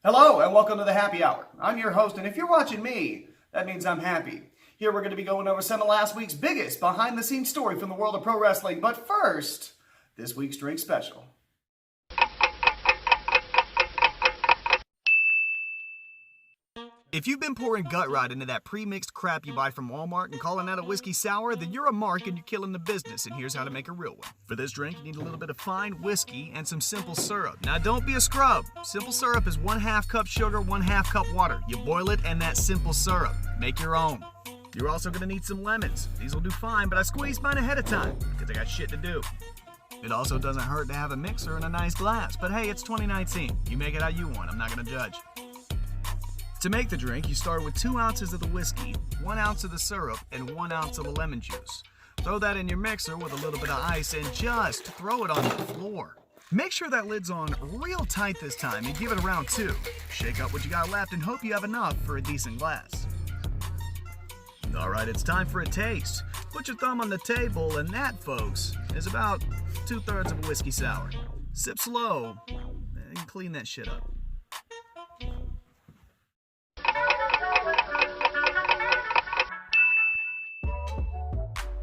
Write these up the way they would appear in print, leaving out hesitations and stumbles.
Hello and welcome to the Happy Hour. I'm your host, and if you're watching me, that means I'm happy. Here we're going to be going over some of last week's biggest behind-the-scenes story from the world of pro wrestling. But first, this week's drink special. If you've been pouring gut rot into that pre-mixed crap you buy from Walmart and calling that a whiskey sour, then you're a mark and you're killing the business, and here's how to make a real one. For this drink, you need a little bit of fine whiskey and some simple syrup. Now don't be a scrub. Simple syrup is 1/2 cup sugar, 1/2 cup water. You boil it and that simple syrup. Make your own. You're also gonna need some lemons. These will do fine, but I squeezed mine ahead of time because I got shit to do. It also doesn't hurt to have a mixer and a nice glass, but hey, it's 2019. You make it how you want. I'm not gonna judge. To make the drink, you start with 2 ounces of the whiskey, 1 ounce of the syrup, and 1 ounce of the lemon juice. Throw that in your mixer with a little bit of ice and just throw it on the floor. Make sure that lid's on real tight this time and give it a round 2. Shake up what you got left and hope you have enough for a decent glass. Alright, it's time for a taste. Put your thumb on the table, and that, folks, is about 2/3 of a whiskey sour. Sip slow and clean that shit up.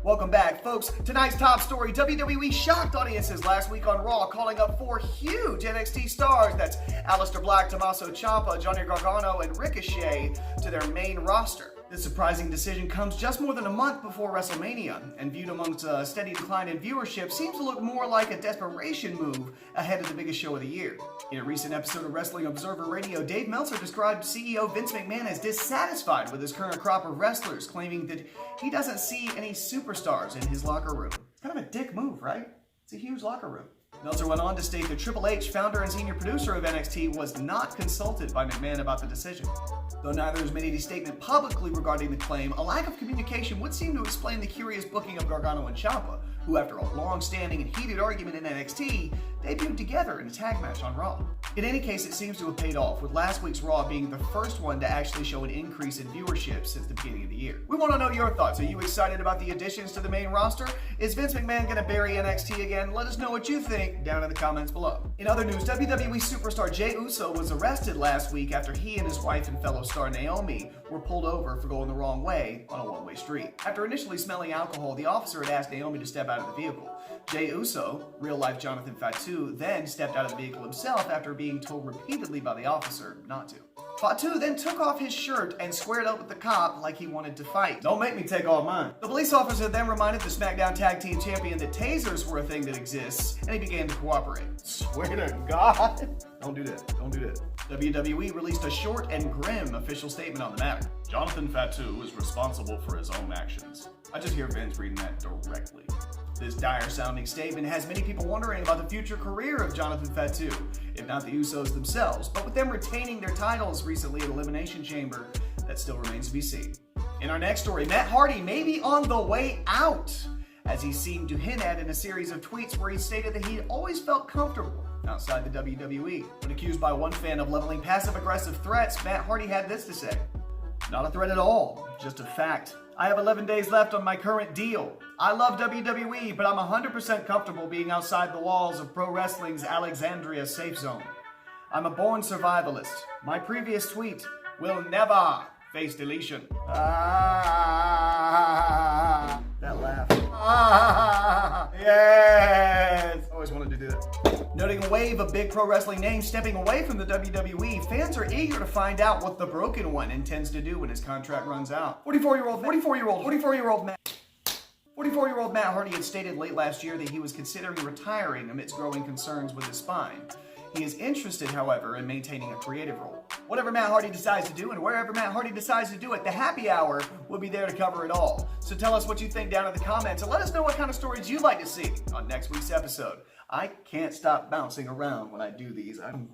Welcome back, folks. Tonight's top story, WWE shocked audiences last week on Raw, calling up 4 huge NXT stars, that's Aleister Black, Tommaso Ciampa, Johnny Gargano, and Ricochet, to their main roster. This surprising decision comes just more than a month before WrestleMania, and viewed amongst a steady decline in viewership, seems to look more like a desperation move ahead of the biggest show of the year. In a recent episode of Wrestling Observer Radio, Dave Meltzer described CEO Vince McMahon as dissatisfied with his current crop of wrestlers, claiming that he doesn't see any superstars in his locker room. Kind of a dick move, right? It's a huge locker room. Meltzer went on to state that Triple H, founder and senior producer of NXT, was not consulted by McMahon about the decision. Though neither has made any statement publicly regarding the claim, a lack of communication would seem to explain the curious booking of Gargano and Ciampa, who, after a long-standing and heated argument in NXT, debuted together in a tag match on Raw. In any case, it seems to have paid off, with last week's Raw being the first one to actually show an increase in viewership since the beginning of the year. We want to know your thoughts. Are you excited about the additions to the main roster? Is Vince McMahon going to bury NXT again? Let us know what you think down in the comments below. In other news, WWE superstar Jey Uso was arrested last week after he and his wife and fellow star Naomi were pulled over for going the wrong way on a one-way street. After initially smelling alcohol, the officer had asked Naomi to step out of the vehicle. Jey Uso, real-life Jonathan Fatu, then stepped out of the vehicle himself after being told repeatedly by the officer not to. Fatu then took off his shirt and squared up with the cop like he wanted to fight. Don't make me take off mine. The police officer then reminded the SmackDown Tag Team Champion that tasers were a thing that exists, and he began to cooperate. Swear to God. Don't do that. Don't do that. WWE released a short and grim official statement on the matter. Jonathan Fatu is responsible for his own actions. I just hear Vince reading that directly. This dire-sounding statement has many people wondering about the future career of Jonathan Fatu, if not the Usos themselves, but with them retaining their titles recently at Elimination Chamber, that still remains to be seen. In our next story, Matt Hardy may be on the way out, as he seemed to hint at in a series of tweets where he stated that he always felt comfortable outside the WWE. When accused by one fan of leveling passive-aggressive threats, Matt Hardy had this to say: "Not a threat at all, just a fact. I have 11 days left on my current deal. I love WWE, but I'm 100% comfortable being outside the walls of pro wrestling's Alexandria safe zone. I'm a born survivalist. My previous tweet will never face deletion." That laugh. Yes! Always wanted to do that. Noting a wave of big pro wrestling names stepping away from the WWE, fans are eager to find out what the Broken One intends to do when his contract runs out. 44-year-old Matt Hardy had stated late last year that he was considering retiring amidst growing concerns with his spine. He is interested, however, in maintaining a creative role. Whatever Matt Hardy decides to do and wherever Matt Hardy decides to do it, the Happy Hour will be there to cover it all. So tell us what you think down in the comments and let us know what kind of stories you'd like to see on next week's episode. I can't stop bouncing around when I do these. Don't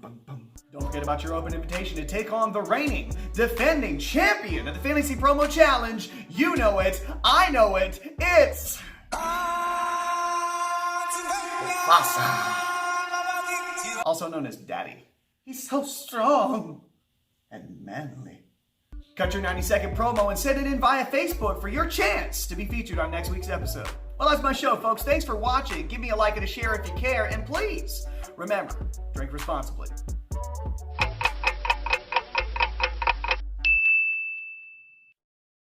forget about your open invitation to take on the reigning, defending champion of the Fantasy Promo Challenge. You know it. I know it. It's Mufasa, also known as Daddy. He's so strong and manly. Cut your 90-second promo and send it in via Facebook for your chance to be featured on next week's episode. Well, that's my show, folks. Thanks for watching. Give me a like and a share if you care. And please, remember, drink responsibly.